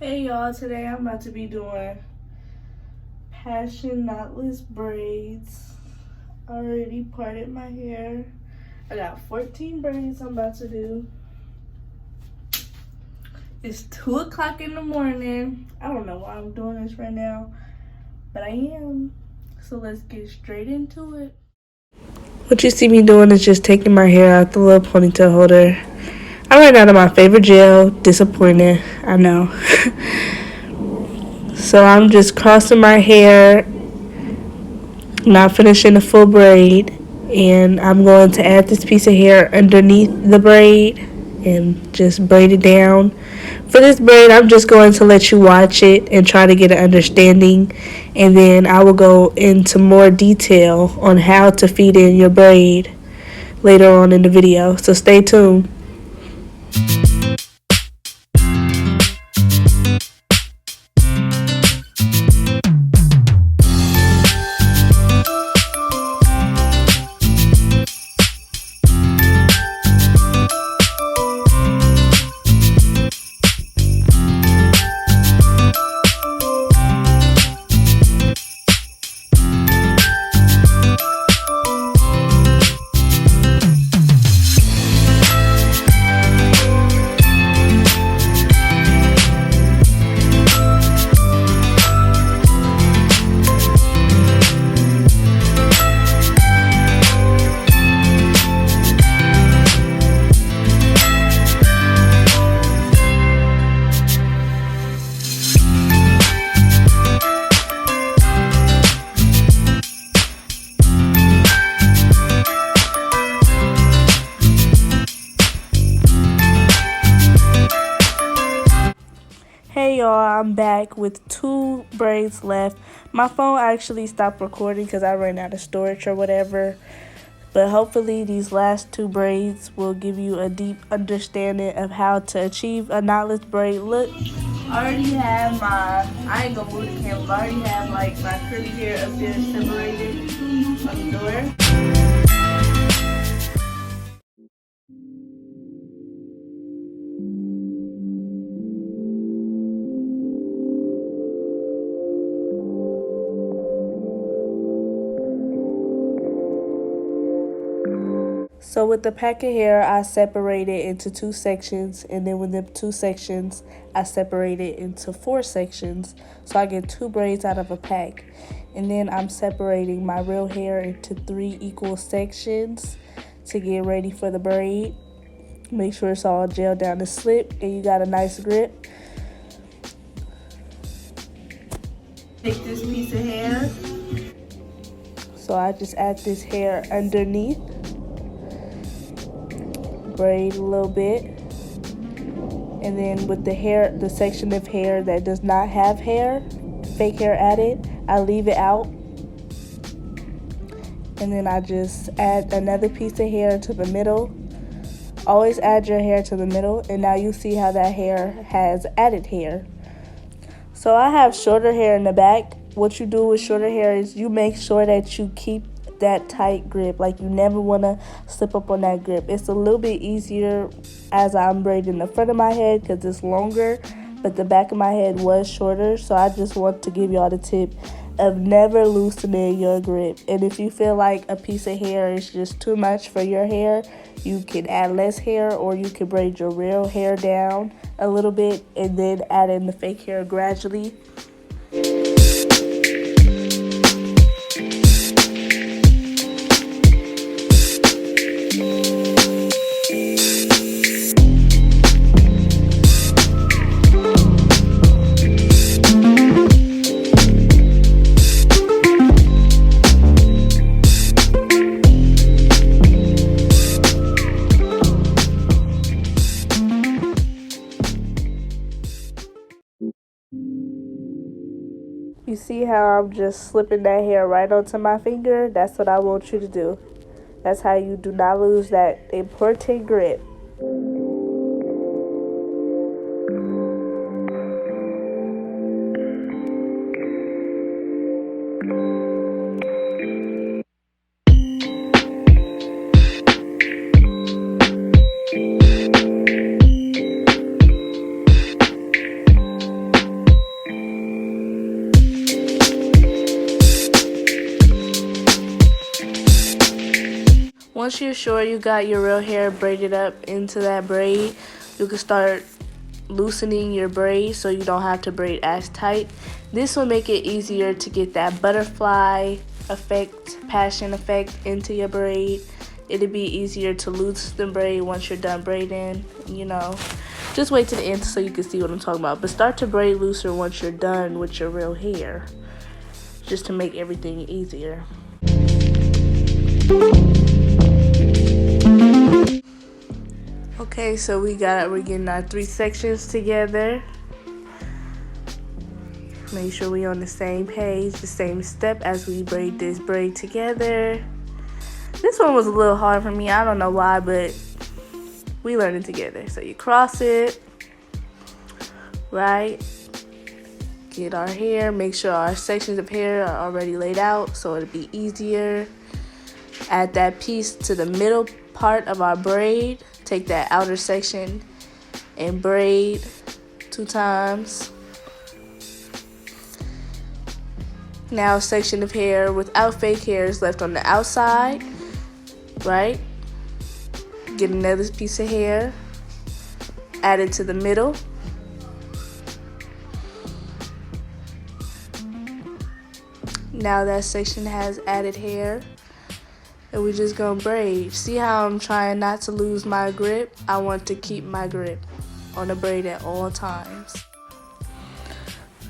Hey y'all, today I'm about to be doing Passion Knotless Braids. I already parted my hair. I got 14 braids I'm about to do. It's 2 o'clock in the morning. I don't know why I'm doing this right now, but I am. So let's get straight into it. What you see me doing is just taking my hair out the little ponytail holder. I ran out of my favorite gel. Disappointed, I know. So I'm just crossing my hair, not finishing the full braid, and I'm going to add this piece of hair underneath the braid and just braid it down. For this braid, I'm just going to let you watch it and try to get an understanding, and then I will go into more detail on how to feed in your braid later on in the video, so stay tuned. Hey y'all, I'm back with 2 braids left. My phone actually stopped recording because I ran out of storage or whatever. But hopefully these last 2 braids will give you a deep understanding of how to achieve a knotless braid look. I already have I ain't gonna move the camera, but I already have like my curly hair up there separated from the door. So with the pack of hair, I separate it into 2 sections, and then with the 2 sections, I separate it into 4 sections. So I get 2 braids out of a pack. And then I'm separating my real hair into 3 equal sections to get ready for the braid. Make sure it's all gelled down to slip and you got a nice grip. Take this piece of hair. So I just add this hair underneath. Braid a little bit, and then with the section of hair that does not have fake hair added, I leave it out, and then I just add another piece of hair to the middle. Always add your hair to the middle, and now you see how that hair has added hair. So I have shorter hair in the back. What you do with shorter hair is you make sure that you keep that tight grip. Like, you never want to slip up on that grip. It's a little bit easier as I'm braiding the front of my head because it's longer, but the back of my head was shorter. So I just want to give y'all the tip of never loosening your grip. And if you feel like a piece of hair is just too much for your hair, you can add less hair, or you can braid your real hair down a little bit and then add in the fake hair gradually. You see how I'm just slipping that hair right onto my finger? That's what I want you to do. That's how you do not lose that important grip. Once you're sure you got your real hair braided up into that braid, you can start loosening your braid so you don't have to braid as tight. This will make it easier to get that butterfly effect, passion effect into your braid. It'll be easier to loosen the braid once you're done braiding, you know. Just wait to the end so you can see what I'm talking about. But start to braid looser once you're done with your real hair, just to make everything easier. Okay, so we're getting our 3 sections together. Make sure we're on the same page, the same step as we braid this braid together. This one was a little hard for me. I don't know why, but we learned it together. So you cross it, right? Get our hair. Make sure our sections of hair are already laid out so it'll be easier. Add that piece to the middle part of our braid. Take that outer section and braid 2 times. Now a section of hair without fake hair is left on the outside, right? Get another piece of hair, add it to the middle. Now that section has added hair, and we're just gonna braid. See how I'm trying not to lose my grip? I want to keep my grip on the braid at all times.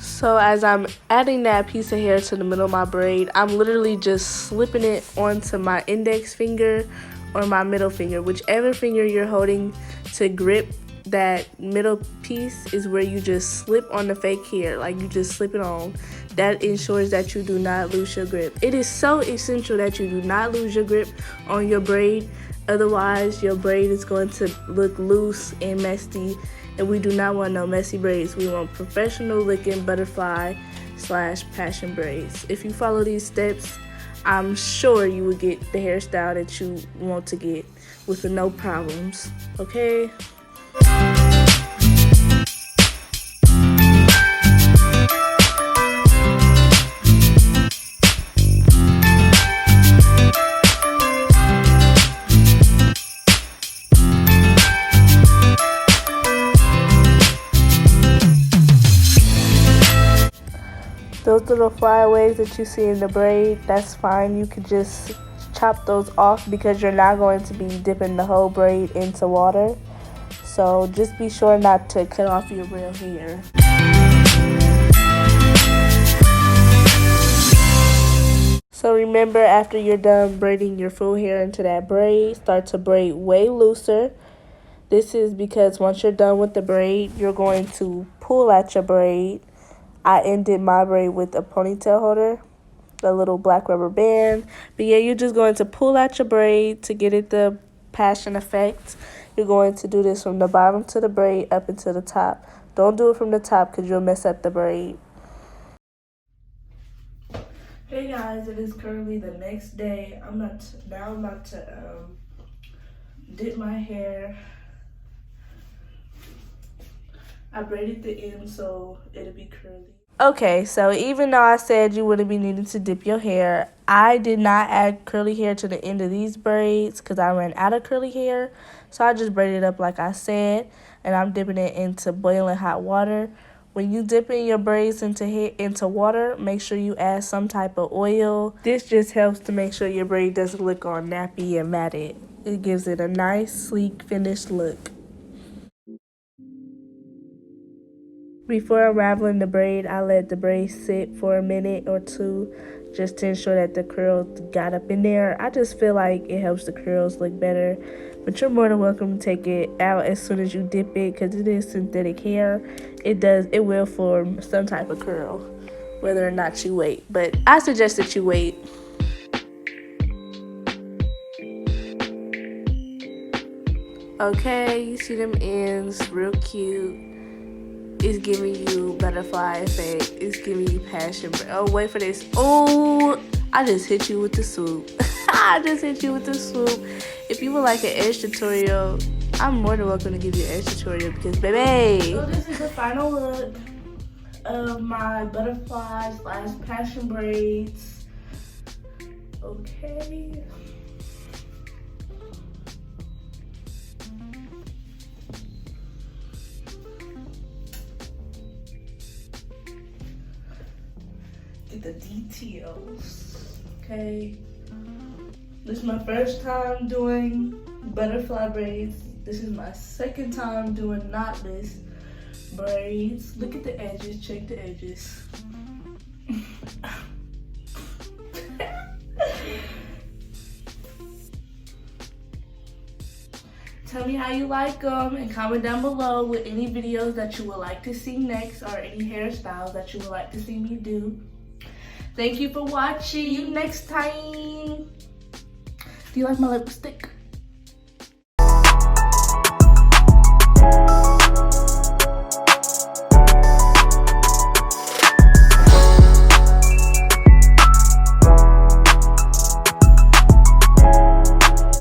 So as I'm adding that piece of hair to the middle of my braid, I'm literally just slipping it onto my index finger or my middle finger. Whichever finger you're holding to grip that middle piece is where you just slip on the fake hair, like you just slip it on. That ensures that you do not lose your grip. It is so essential that you do not lose your grip on your braid. Otherwise, your braid is going to look loose and messy, and we do not want no messy braids. We want professional looking butterfly / passion braids. If you follow these steps, I'm sure you will get the hairstyle that you want to get with no problems, okay? Those little flyaways that you see in the braid, that's fine. You could just chop those off because you're not going to be dipping the whole braid into water. So just be sure not to cut off your real hair. So remember, after you're done braiding your full hair into that braid, start to braid way looser. This is because once you're done with the braid, you're going to pull at your braid. I ended my braid with a ponytail holder, a little black rubber band. But yeah, you're just going to pull out your braid to get it the passion effect. You're going to do this from the bottom to the braid up into the top. Don't do it from the top because you'll mess up the braid. Hey guys, it is currently the next day. I'm about to dip my hair. I braided the end so it'll be curly. Okay, so even though I said you wouldn't be needing to dip your hair, I did not add curly hair to the end of these braids because I ran out of curly hair. So I just braided it up like I said, and I'm dipping it into boiling hot water. When you dipping your braids into water, make sure you add some type of oil. This just helps to make sure your braid doesn't look all nappy and matted. It gives it a nice, sleek, finished look. Before unraveling the braid, I let the braid sit for a minute or two just to ensure that the curls got up in there. I just feel like it helps the curls look better. But you're more than welcome to take it out as soon as you dip it because it is synthetic hair. It will form some type of curl, whether or not you wait. But I suggest that you wait. Okay, you see them ends, real cute. It's giving you butterfly effect. It's giving you passion. Oh, wait for this. Oh, I just hit you with the swoop. I just hit you with the swoop. If you would like an edge tutorial, I'm more than welcome to give you an edge tutorial because, baby. So this is the final look of my butterfly / passion braids. Okay. at the details. Okay. This is my first time doing butterfly braids. This is my second time doing knotless braids. Look at the edges, check the edges. Tell me how you like them and comment down below with any videos that you would like to see next or any hairstyles that you would like to see me do. Thank you for watching. See you next time. Do you like my lipstick?